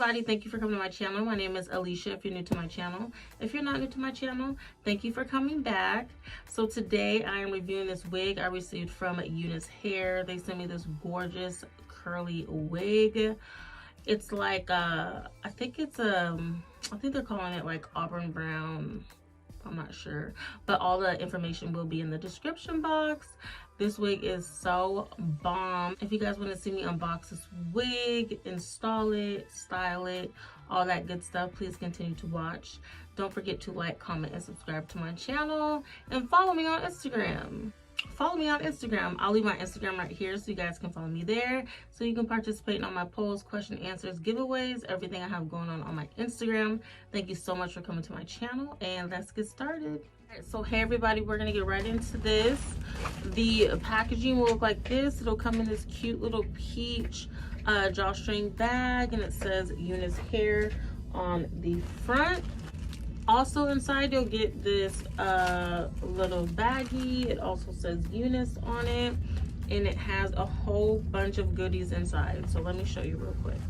everybody, thank you for coming to my channel. My name is Alishia if you're new to my channel. If you're not new to my channel, thank you for coming back. So today I am reviewing this wig I received from Unice hair. They sent me this gorgeous curly wig. It's like I think they're calling it like Auburn Brown, I'm not sure, but all the information will be in the description box. This wig is so bomb. If you guys want to see me unbox this wig, install it, style it, all that good stuff, please continue to watch. Don't forget to like, comment, and subscribe to my channel, and follow me on Instagram. Follow me on Instagram. I'll leave my Instagram right here so you guys can follow me there, so you can participate in all my polls, question answers, giveaways, everything I have going on my Instagram. Thank you so much for coming to my channel, and let's get started. All right, so hey everybody, we're gonna get right into this. The packaging will look like this. It'll come in this cute little peach drawstring bag, and it says Unice hair on the front. Also inside you'll get this little baggie. It also says Unice on it, and it has a whole bunch of goodies inside. So let me show you real quick.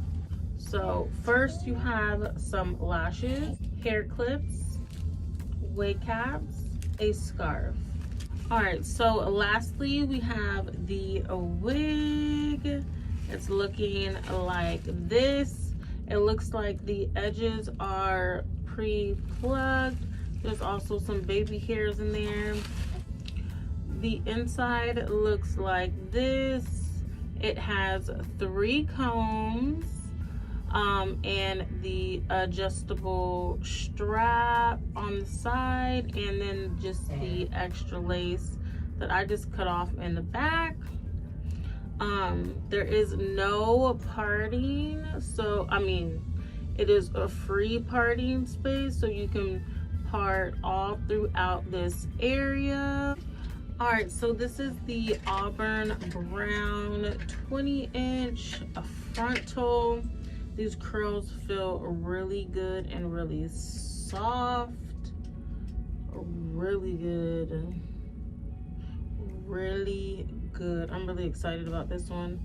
So first you have some lashes, hair clips, wig caps, a scarf. All right, so lastly we have the wig. It's looking like this. It looks like the edges are pre-plugged. There's also some baby hairs in there. The inside looks like this. It has 3 combs and the adjustable strap on the side, and then just the extra lace that I just cut off in the back. There is no parting, so I mean it is a free parting space, so you can part all throughout this area. All right, so this is the Auburn Brown 20-inch frontal. These curls feel really good and really soft. Really good. Really good. I'm really excited about this one.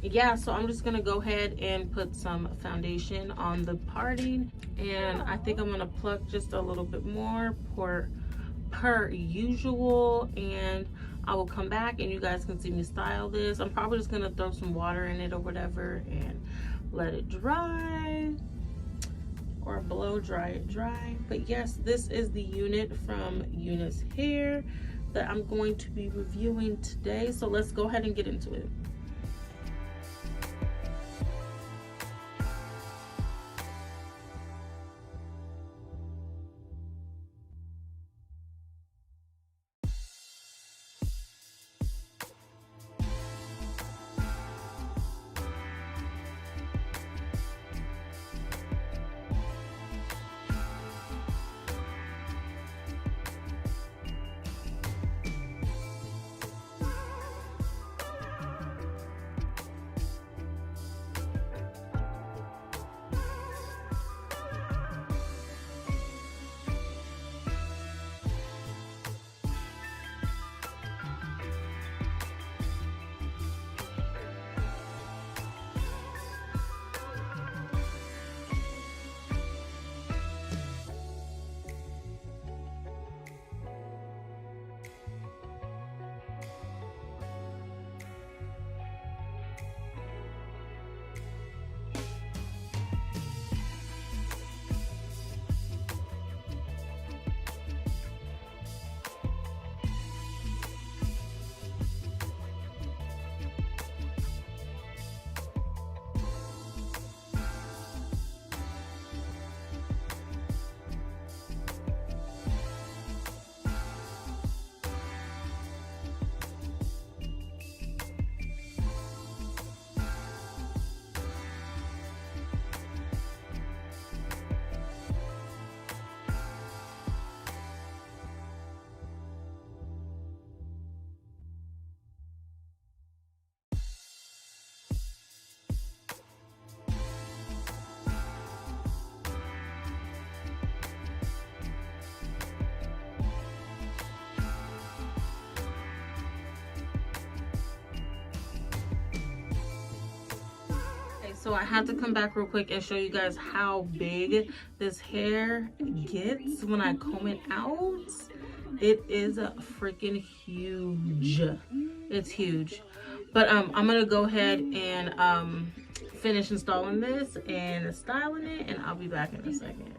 Yeah, so I'm just gonna go ahead and put some foundation on the parting, and I think I'm gonna pluck just a little bit more per usual, and I will come back and you guys can see me style this. I'm probably just gonna throw some water in it or whatever and let it dry, or blow dry it dry. But yes, this is the unit from Unice hair that I'm going to be reviewing today. So let's go ahead and get into it. So I had to come back real quick and show you guys how big this hair gets when I comb it out. It is freaking huge. It's huge. But I'm gonna go ahead and finish installing this and styling it, and I'll be back in a second.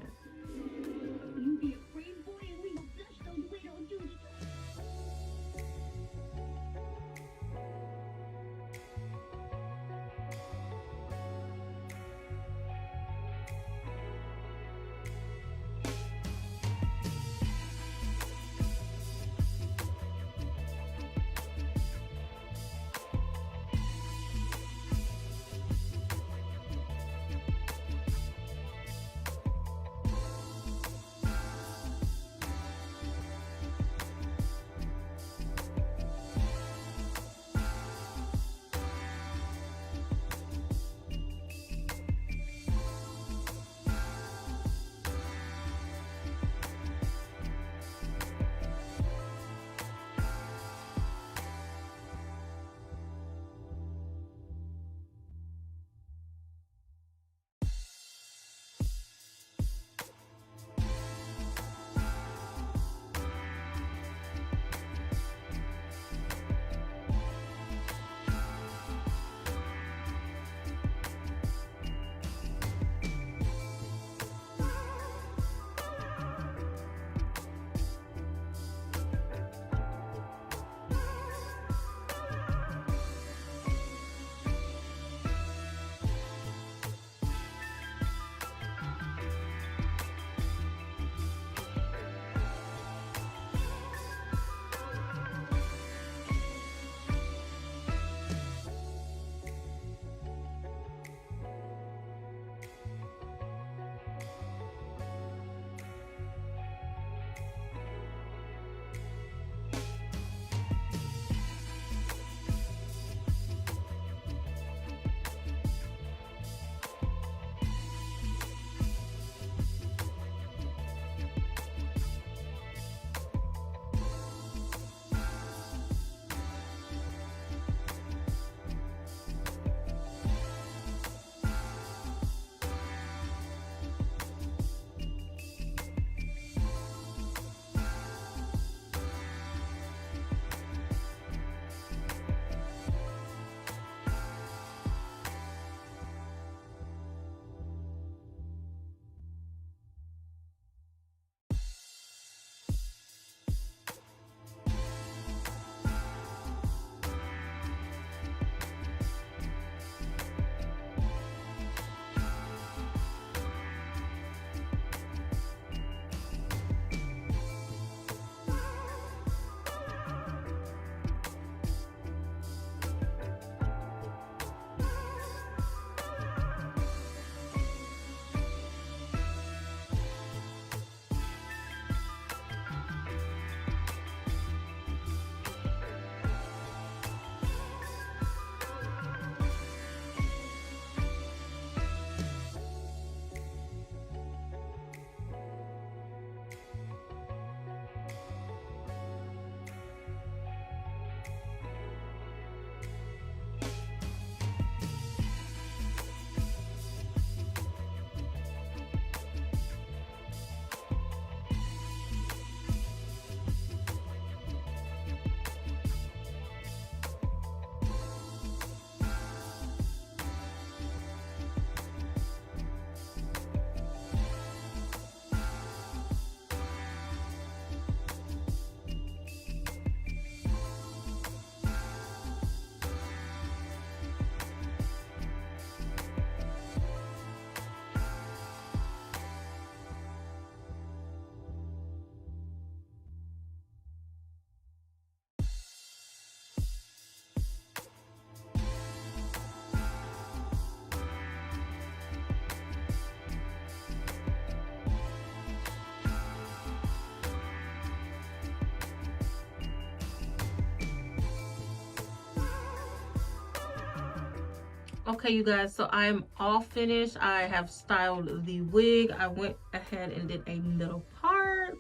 Okay, you guys, so I'm all finished. I have styled the wig. I went ahead and did a middle part.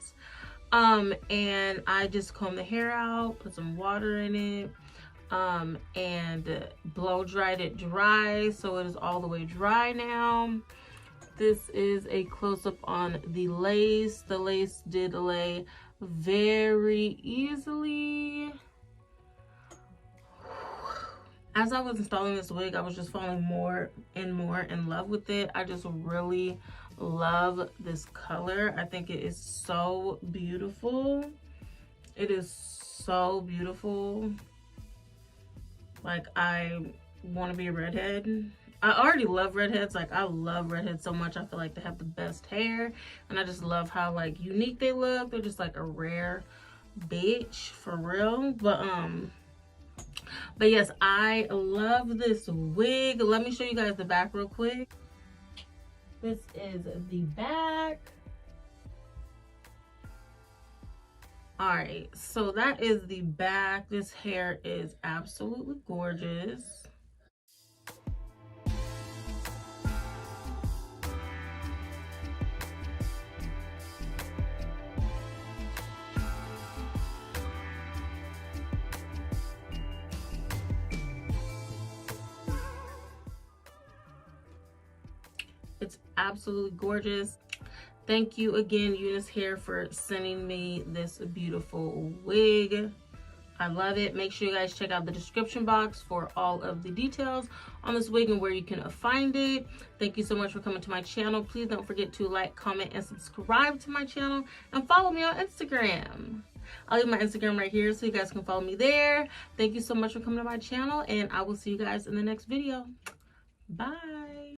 And I just combed the hair out, put some water in it. and blow dried it dry, so it is all the way dry now. This is a close-up on the lace. The lace did lay very easily. As I was installing this wig, I was just falling more and more in love with it. I just really love this color. I think it is so beautiful. It is so beautiful. Like, I want to be a redhead. I already love redheads. Like, I love redheads so much. I feel like they have the best hair, and I just love how like unique they look. They're just like a rare bitch for real. But yes, I love this wig. Let me show you guys the back real quick. This is the back. All right, so that is the back. This hair is absolutely gorgeous. It's absolutely gorgeous. Thank you again, Unice Hair, for sending me this beautiful wig. I love it. Make sure you guys check out the description box for all of the details on this wig and where you can find it. Thank you so much for coming to my channel. Please don't forget to like, comment, and subscribe to my channel, and follow me on Instagram. I'll leave my Instagram right here so you guys can follow me there. Thank you so much for coming to my channel, and I will see you guys in the next video. Bye.